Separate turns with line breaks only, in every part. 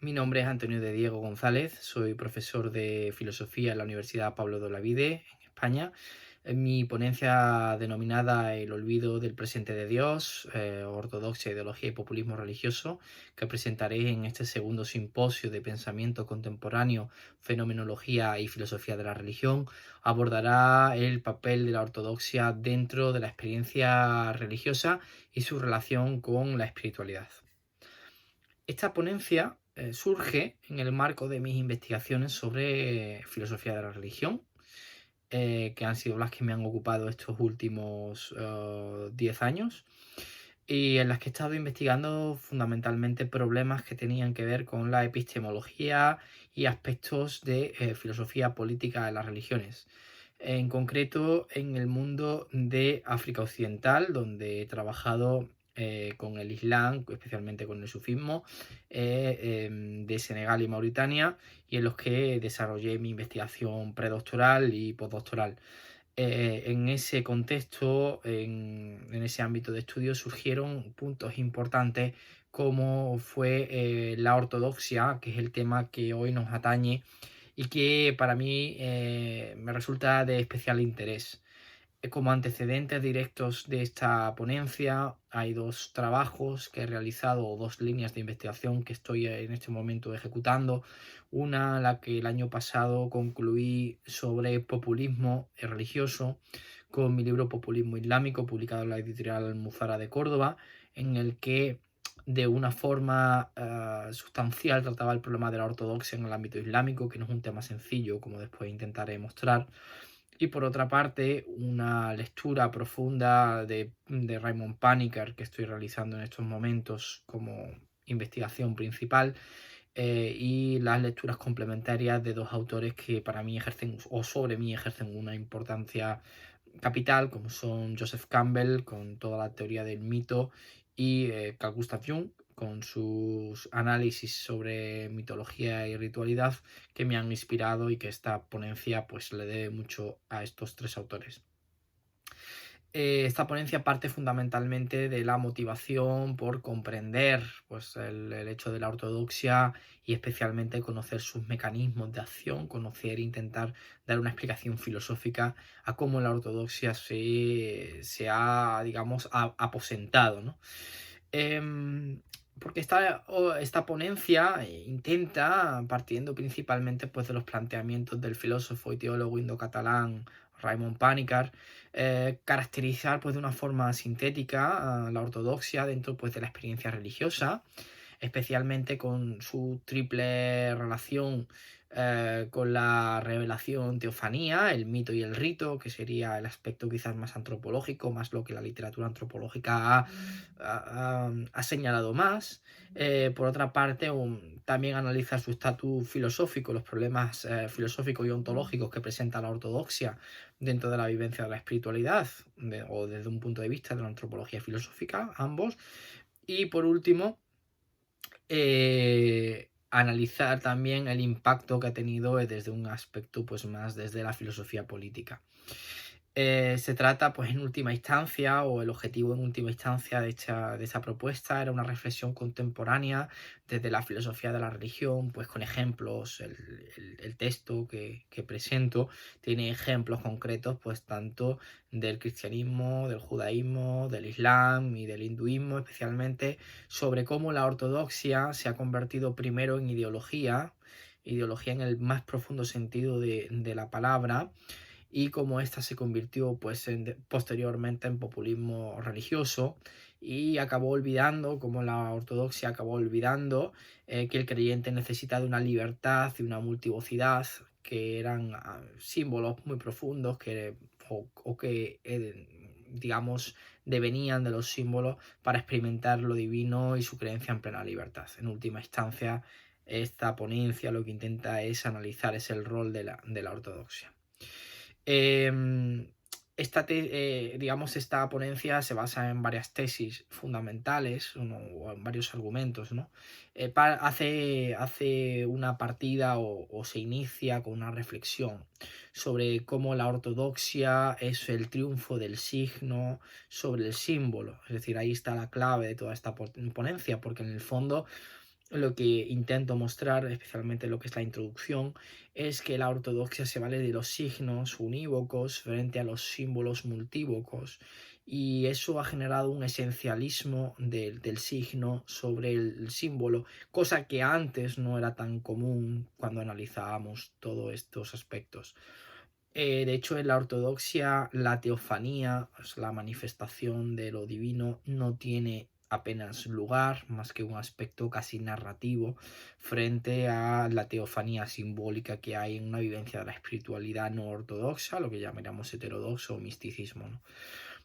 Mi nombre es Antonio de Diego González, soy profesor de filosofía en la Universidad Pablo de Olavide, en España. En mi ponencia denominada El olvido del presente de Dios, ortodoxia, ideología y populismo religioso, que presentaré en este segundo simposio de pensamiento contemporáneo, fenomenología y filosofía de la religión, abordará el papel de la ortodoxia dentro de la experiencia religiosa y su relación con la espiritualidad. Esta ponencia surge en el marco de mis investigaciones sobre filosofía de la religión, que han sido las que me han ocupado estos últimos 10 años y en las que he estado investigando fundamentalmente problemas que tenían que ver con la epistemología y aspectos de filosofía política de las religiones. En concreto, en el mundo de África Occidental, donde he trabajado con el Islam, especialmente con el sufismo, de Senegal y Mauritania, y en los que desarrollé mi investigación predoctoral y postdoctoral. En ese contexto, en ese ámbito de estudio, surgieron puntos importantes como fue la ortodoxia, que es el tema que hoy nos atañe y que para mí me resulta de especial interés. Como antecedentes directos de esta ponencia, hay dos trabajos que he realizado o dos líneas de investigación que estoy en este momento ejecutando. Una, la que el año pasado concluí sobre populismo religioso con mi libro Populismo Islámico, publicado en la editorial Almuzara de Córdoba, en el que de una forma sustancial trataba el problema de la ortodoxia en el ámbito islámico, que no es un tema sencillo, como después intentaré mostrar. Y por otra parte, una lectura profunda de Raymond Panikkar que estoy realizando en estos momentos como investigación principal, y las lecturas complementarias de dos autores que para mí ejercen o sobre mí ejercen una importancia capital, como son Joseph Campbell con toda la teoría del mito y Carl Gustav Jung con sus análisis sobre mitología y ritualidad, que me han inspirado y que esta ponencia pues le debe mucho a estos tres autores. Esta ponencia parte fundamentalmente de la motivación por comprender pues, el hecho de la ortodoxia y especialmente conocer sus mecanismos de acción, conocer e intentar dar una explicación filosófica a cómo la ortodoxia se ha, digamos, aposentado, ¿no? Porque esta ponencia intenta, partiendo principalmente pues, de los planteamientos del filósofo y teólogo indocatalán Raymond Panikkar, caracterizar pues, de una forma sintética la ortodoxia dentro pues, de la experiencia religiosa, especialmente con su triple relación con la revelación, teofanía, el mito y el rito, que sería el aspecto quizás más antropológico, más lo que la literatura antropológica ha señalado más. Por otra parte, también analiza su estatus filosófico, los problemas filosóficos y ontológicos que presenta la ortodoxia dentro de la vivencia de la espiritualidad, o desde un punto de vista de la antropología filosófica, ambos. Y por último, analizar también el impacto que ha tenido desde un aspecto pues más desde la filosofía política. Se trata, pues en última instancia, o el objetivo en última instancia de esta propuesta era una reflexión contemporánea desde la filosofía de la religión, pues con ejemplos. El texto que presento tiene ejemplos concretos, pues tanto del cristianismo, del judaísmo, del islam y del hinduismo, especialmente sobre cómo la ortodoxia se ha convertido primero en ideología en el más profundo sentido de la palabra, y cómo ésta se convirtió pues, posteriormente en populismo religioso y acabó olvidando, como la ortodoxia acabó olvidando, que el creyente necesita de una libertad, de una multivocidad, que eran símbolos muy profundos o que, digamos, devenían de los símbolos para experimentar lo divino y su creencia en plena libertad. En última instancia, esta ponencia lo que intenta es analizar es el rol de la ortodoxia. Digamos, esta ponencia se basa en varias tesis fundamentales, o en varios argumentos, ¿no? Hace una partida o se inicia con una reflexión sobre cómo la ortodoxia es el triunfo del signo sobre el símbolo. Es decir, ahí está la clave de toda esta ponencia, porque en el fondo lo que intento mostrar, especialmente lo que es la introducción, es que la ortodoxia se vale de los signos unívocos frente a los símbolos multívocos, y eso ha generado un esencialismo del signo sobre el símbolo, cosa que antes no era tan común cuando analizábamos todos estos aspectos. De hecho, en la ortodoxia, la teofanía, es la manifestación de lo divino, no tiene apenas lugar, más que un aspecto casi narrativo, frente a la teofanía simbólica que hay en una vivencia de la espiritualidad no ortodoxa, lo que llamaríamos heterodoxo o misticismo, ¿no?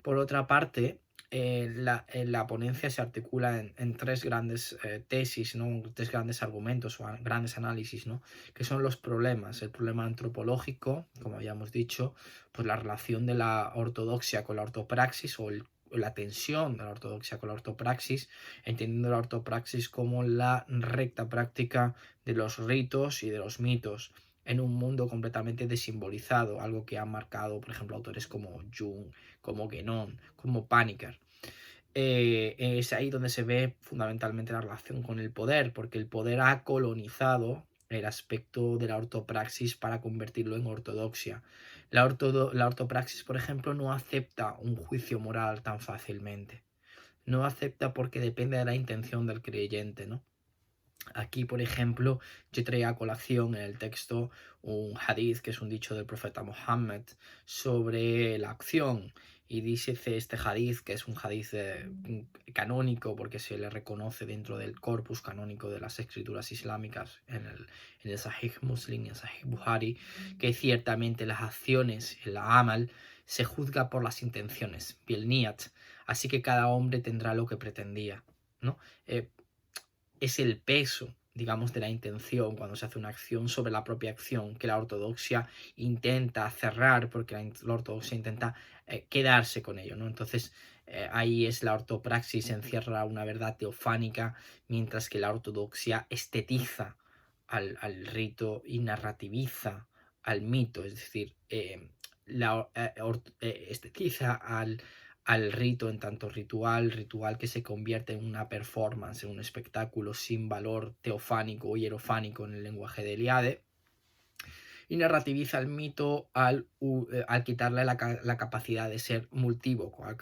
Por otra parte, la ponencia se articula en tres grandes tesis, ¿no? Tres grandes argumentos o grandes análisis, ¿no? Que son los problemas. El problema antropológico, como habíamos dicho, pues la relación de la ortodoxia con la ortopraxis, o la tensión de la ortodoxia con la ortopraxis, entendiendo la ortopraxis como la recta práctica de los ritos y de los mitos en un mundo completamente desimbolizado, algo que han marcado, por ejemplo, autores como Jung, como Guénon, como Panikkar. Es ahí donde se ve fundamentalmente la relación con el poder, porque el poder ha colonizado el aspecto de la ortopraxis para convertirlo en ortodoxia. La ortopraxis, por ejemplo, no acepta un juicio moral tan fácilmente. No acepta porque depende de la intención del creyente, ¿no? Aquí, por ejemplo, yo traía a colación en el texto un hadith, que es un dicho del profeta Mohammed, sobre la acción. Y dice este hadith, que es un hadith canónico, porque se le reconoce dentro del corpus canónico de las escrituras islámicas, en el Sahih Muslim y el Sahih Bukhari, que ciertamente las acciones, el amal, se juzga por las intenciones, bil niyat, así que cada hombre tendrá lo que pretendía, ¿no? Es el peso, digamos, de la intención cuando se hace una acción sobre la propia acción que la ortodoxia intenta cerrar, porque la ortodoxia intenta quedarse con ello, ¿no? Entonces, ahí es la ortopraxis, encierra una verdad teofánica, mientras que la ortodoxia estetiza al rito y narrativiza al mito, es decir, estetiza al rito en tanto ritual que se convierte en una performance, en un espectáculo sin valor teofánico o hierofánico en el lenguaje de Eliade, y narrativiza el mito al quitarle la capacidad de ser multívoco, al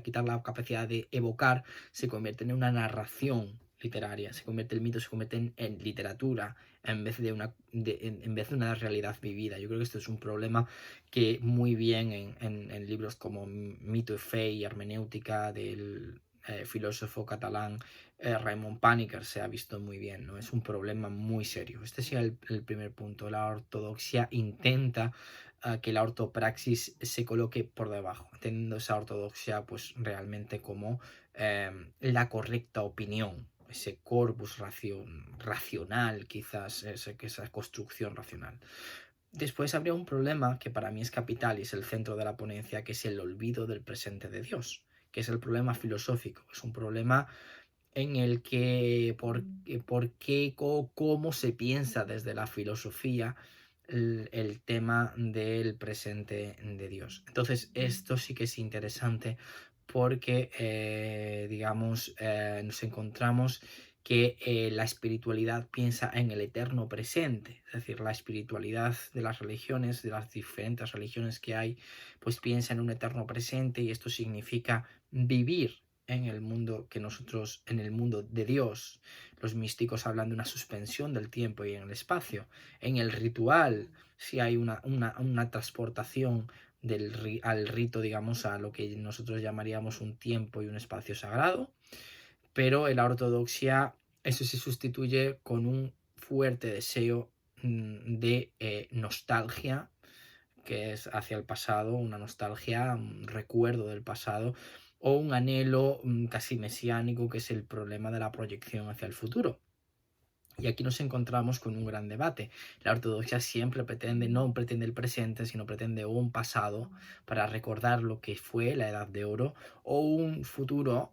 quitar la capacidad de evocar, se convierte en una narración literaria, el mito se convierte en literatura en vez de una realidad vivida. Yo creo que esto es un problema que muy bien en libros como Mito y Fe y Hermenéutica del filósofo catalán Raymond Panikkar se ha visto muy bien, ¿no? Es un problema muy serio. Este sería el primer punto. La ortodoxia intenta que la ortopraxis se coloque por debajo, teniendo esa ortodoxia pues realmente como la correcta opinión, ese corpus racional, quizás, esa construcción racional. Después habría un problema que para mí es capital y es el centro de la ponencia, que es el olvido del presente de Dios, que es el problema filosófico. Es un problema en el que por qué, cómo se piensa desde la filosofía el tema del presente de Dios. Entonces, esto sí que es interesante porque, digamos, nos encontramos que la espiritualidad piensa en el eterno presente, es decir, la espiritualidad de las religiones, de las diferentes religiones que hay, pues piensa en un eterno presente, y esto significa vivir en el mundo en el mundo de Dios. Los místicos hablan de una suspensión del tiempo y en el espacio. En el ritual, si hay una transportación al rito, digamos, a lo que nosotros llamaríamos un tiempo y un espacio sagrado, pero en la ortodoxia eso se sustituye con un fuerte deseo de nostalgia, que es hacia el pasado, una nostalgia, un recuerdo del pasado, o un anhelo casi mesiánico, que es el problema de la proyección hacia el futuro. Y aquí nos encontramos con un gran debate. La ortodoxia siempre no pretende el presente, sino pretende un pasado para recordar lo que fue la Edad de Oro, o un futuro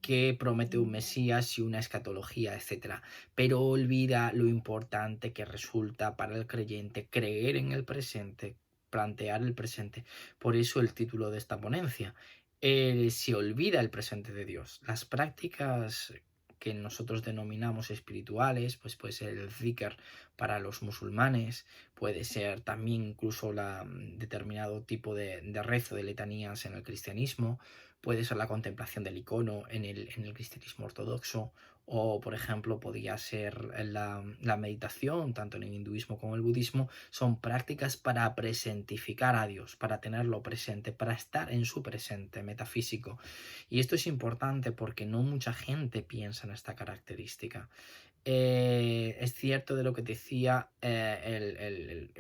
que promete un Mesías y una escatología, etc. Pero olvida lo importante que resulta para el creyente creer en el presente, plantear el presente. Por eso el título de esta ponencia. Se olvida el presente de Dios. Las prácticas que nosotros denominamos espirituales, pues puede ser el zikr para los musulmanes, puede ser también incluso determinado tipo de rezo de letanías en el cristianismo, puede ser la contemplación del icono en el cristianismo ortodoxo, o por ejemplo podría ser la meditación, tanto en el hinduismo como en el budismo. Son prácticas para presentificar a Dios, para tenerlo presente, para estar en su presente metafísico. Y esto es importante porque no mucha gente piensa en esta característica. Es cierto de lo que decía el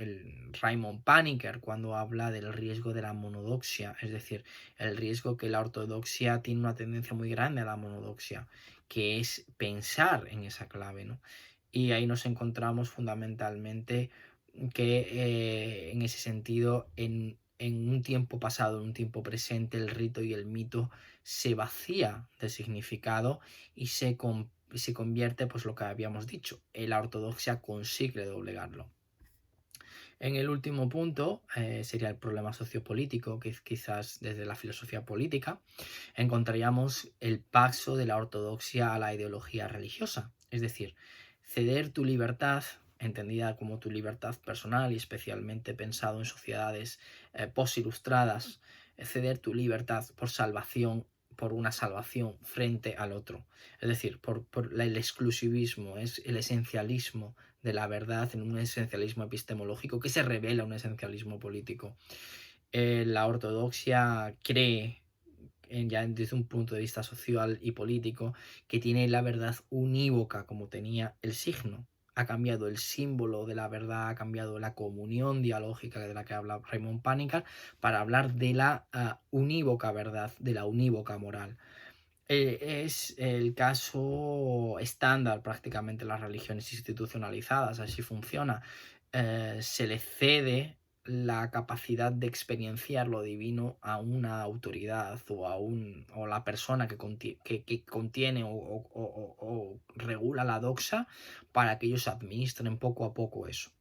Raymond Paniker cuando habla del riesgo de la monodoxia, es decir, el riesgo que la ortodoxia tiene una tendencia muy grande a la monodoxia, que es pensar en esa clave, ¿no? Y ahí nos encontramos fundamentalmente que en ese sentido, en un tiempo pasado, en un tiempo presente, el rito y el mito se vacía de significado y se convierte, pues lo que habíamos dicho, la ortodoxia consigue doblegarlo. En el último punto sería el problema sociopolítico, que quizás desde la filosofía política encontraríamos el paso de la ortodoxia a la ideología religiosa, es decir, ceder tu libertad, entendida como tu libertad personal y especialmente pensado en sociedades postilustradas, ceder tu libertad por salvación, por una salvación frente al otro, es decir, por el exclusivismo, es el esencialismo de la verdad en un esencialismo epistemológico que se revela un esencialismo político. La ortodoxia cree, ya desde un punto de vista social y político, que tiene la verdad unívoca como tenía el signo. Ha cambiado el símbolo de la verdad, ha cambiado la comunión dialógica de la que habla Raymond Panikkar para hablar de la unívoca verdad, de la unívoca moral. Es el caso estándar prácticamente en las religiones institucionalizadas, así funciona. Se le cede la capacidad de experienciar lo divino a una autoridad o la persona que contiene o regula la doxa para que ellos administren poco a poco eso.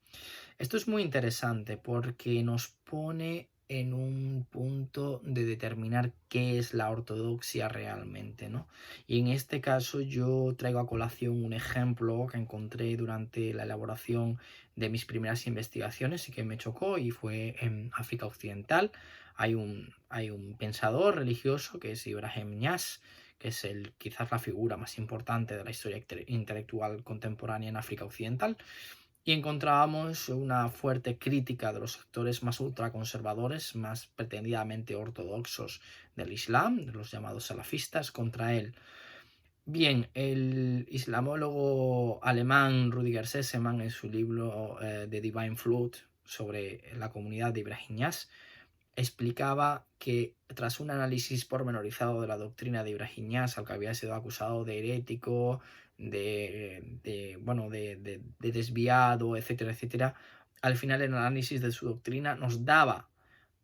Esto es muy interesante porque nos pone en un punto de determinar qué es la ortodoxia realmente, ¿no? Y en este caso yo traigo a colación un ejemplo que encontré durante la elaboración de mis primeras investigaciones y que me chocó, y fue en África Occidental. Hay un pensador religioso que es Ibrahim Niasse, que es quizás la figura más importante de la historia intelectual contemporánea en África Occidental, y encontrábamos una fuerte crítica de los sectores más ultraconservadores, más pretendidamente ortodoxos del Islam, de los llamados salafistas, contra él. Bien, el islamólogo alemán Rüdiger Sessemann, en su libro The Divine Flood sobre la comunidad de Ibrahim Niasse, explicaba que tras un análisis pormenorizado de la doctrina de Ibrahim Niasse, al que había sido acusado de herético, de desviado, etcétera, etcétera, al final el análisis de su doctrina nos daba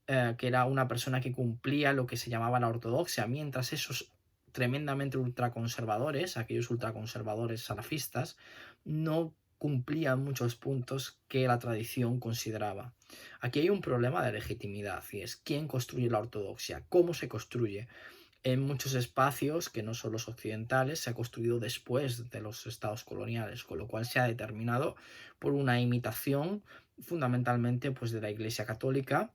que era una persona que cumplía lo que se llamaba la ortodoxia, mientras esos tremendamente ultraconservadores, aquellos ultraconservadores salafistas, no cumplían muchos puntos que la tradición consideraba. Aquí hay un problema de legitimidad, y es quién construye la ortodoxia, cómo se construye. En muchos espacios, que no son los occidentales, se ha construido después de los estados coloniales, con lo cual se ha determinado por una imitación fundamentalmente pues, de la Iglesia Católica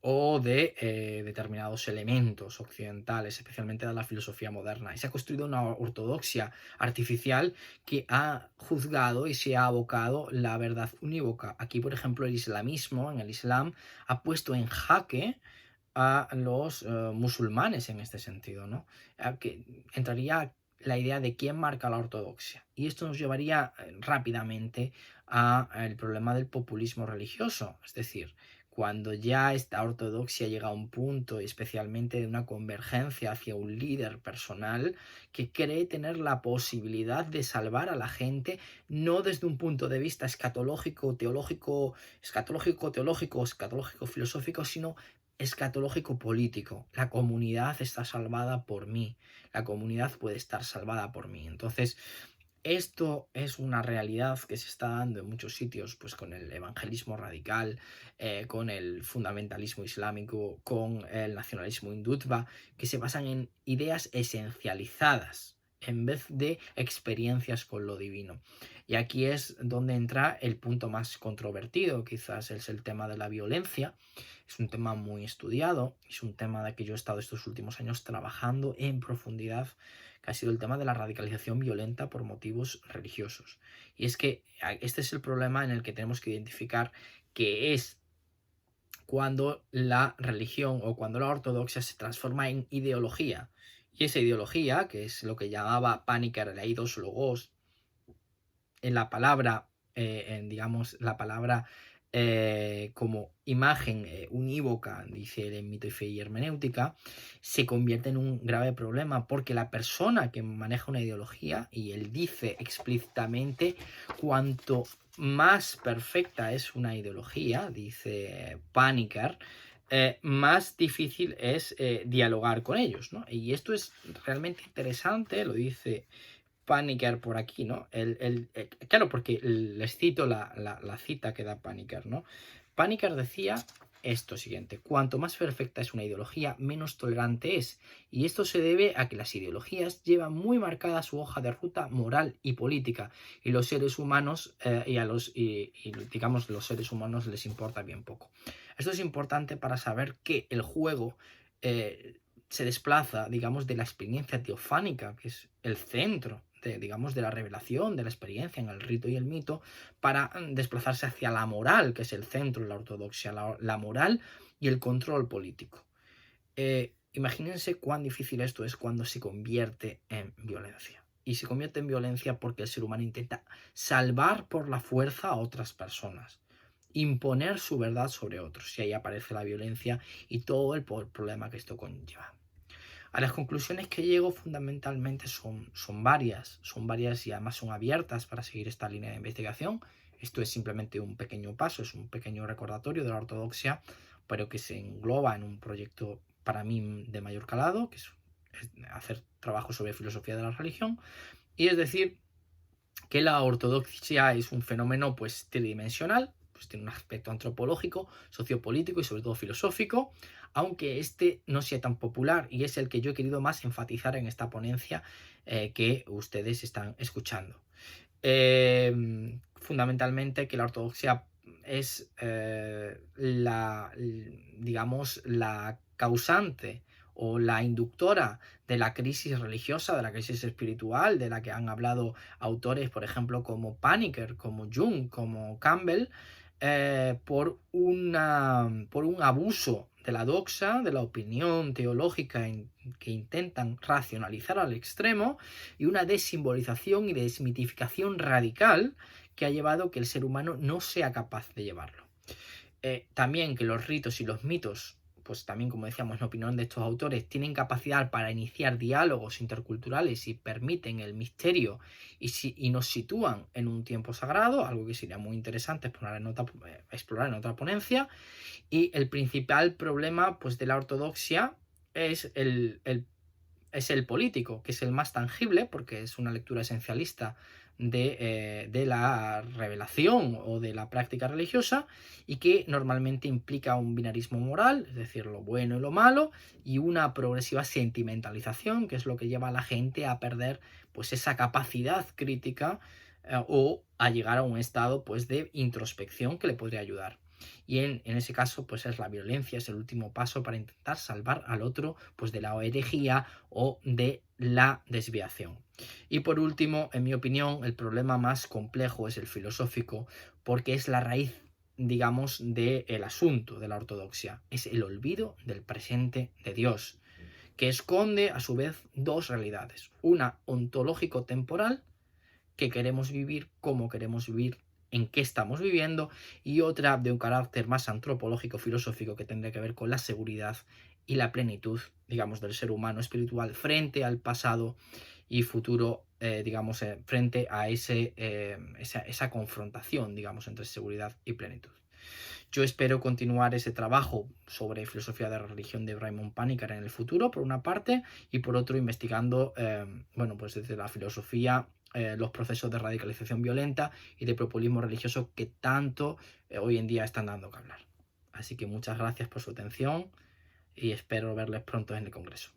o de determinados elementos occidentales, especialmente de la filosofía moderna. Y se ha construido una ortodoxia artificial que ha juzgado y se ha abocado la verdad unívoca. Aquí, por ejemplo, el islamismo, en el Islam, ha puesto en jaque a los musulmanes en este sentido, ¿no? Que entraría la idea de quién marca la ortodoxia. Y esto nos llevaría rápidamente al problema del populismo religioso, es decir, cuando ya esta ortodoxia llega a un punto, especialmente de una convergencia hacia un líder personal que cree tener la posibilidad de salvar a la gente, no desde un punto de vista escatológico, teológico, escatológico, filosófico, sino escatológico político. La comunidad está salvada por mí. La comunidad puede estar salvada por mí. Entonces, esto es una realidad que se está dando en muchos sitios, pues con el evangelismo radical, con el fundamentalismo islámico, con el nacionalismo hindutva, que se basan en ideas esencializadas en vez de experiencias con lo divino. Y aquí es donde entra el punto más controvertido, quizás es el tema de la violencia. Es un tema muy estudiado, es un tema de que yo he estado estos últimos años trabajando en profundidad, que ha sido el tema de la radicalización violenta por motivos religiosos. Y es que este es el problema en el que tenemos que identificar que es cuando la religión o cuando la ortodoxia se transforma en ideología. Y esa ideología, que es lo que llamaba Panikkar el eidos logos, en la palabra, digamos, la palabra como imagen unívoca, dice el mito y fe y hermenéutica, se convierte en un grave problema porque la persona que maneja una ideología, y él dice explícitamente, cuanto más perfecta es una ideología, dice Panikkar, más difícil es dialogar con ellos, ¿no? Y esto es realmente interesante, lo dice Panikkar por aquí, ¿no? Claro, porque les cito la cita que da Panikkar, ¿no? Panikkar decía esto siguiente: cuanto más perfecta es una ideología, menos tolerante es. Y esto se debe a que las ideologías llevan muy marcada su hoja de ruta moral y política. Y los seres humanos, digamos, los seres humanos les importa bien poco. Esto es importante para saber que el juego se desplaza, digamos, de la experiencia teofánica, que es el centro digamos, de la revelación, de la experiencia en el rito y el mito, para desplazarse hacia la moral, que es el centro de la ortodoxia, la moral y el control político. Imagínense cuán difícil esto es cuando se convierte en violencia. Y se convierte en violencia porque el ser humano intenta salvar por la fuerza a otras personas, imponer su verdad sobre otros. Y ahí aparece la violencia y todo el problema que esto conlleva. A las conclusiones que llego fundamentalmente son varias y además son abiertas para seguir esta línea de investigación. Esto es simplemente un pequeño paso, es un pequeño recordatorio de la ortodoxia, pero que se engloba en un proyecto para mí de mayor calado, que es hacer trabajo sobre filosofía de la religión. Y es decir, que la ortodoxia es un fenómeno pues tridimensional, pues tiene un aspecto antropológico, sociopolítico y sobre todo filosófico, aunque este no sea tan popular, y es el que yo he querido más enfatizar en esta ponencia que ustedes están escuchando. Fundamentalmente que la ortodoxia es digamos, la causante o la inductora de la crisis religiosa, de la crisis espiritual, de la que han hablado autores, por ejemplo, como Panikkar, como Jung, como Campbell, por un abuso de la doxa, de la opinión teológica que intentan racionalizar al extremo, y una desimbolización y desmitificación radical que ha llevado que el ser humano no sea capaz de llevarlo. También que los ritos y los mitos, pues también, como decíamos, en opinión de estos autores, tienen capacidad para iniciar diálogos interculturales y permiten el misterio y nos sitúan en un tiempo sagrado, algo que sería muy interesante explorar en otra ponencia. Y el principal problema, pues, de la ortodoxia es es el político, que es el más tangible, porque es una lectura esencialista de la revelación o de la práctica religiosa, y que normalmente implica un binarismo moral, es decir, lo bueno y lo malo, y una progresiva sentimentalización, que es lo que lleva a la gente a perder pues esa capacidad crítica o a llegar a un estado pues de introspección que le podría ayudar. Y en ese caso, pues es la violencia, es el último paso para intentar salvar al otro pues de la herejía o de la desviación. Y por último, en mi opinión, el problema más complejo es el filosófico, porque es la raíz, digamos, del asunto de la ortodoxia. Es el olvido del presente de Dios, que esconde a su vez dos realidades. Una ontológico-temporal, que queremos vivir, cómo queremos vivir, en qué estamos viviendo, y otra de un carácter más antropológico, filosófico, que tendría que ver con la seguridad y la plenitud, digamos, del ser humano espiritual frente al pasado y futuro, digamos, frente a esa confrontación, digamos, entre seguridad y plenitud. Yo espero continuar ese trabajo sobre filosofía de la religión de Raymond Panikkar en el futuro, por una parte, y por otro investigando, bueno, pues desde la filosofía, los procesos de radicalización violenta y de populismo religioso que tanto hoy en día están dando que hablar. Así que muchas gracias por su atención y espero verles pronto en el Congreso.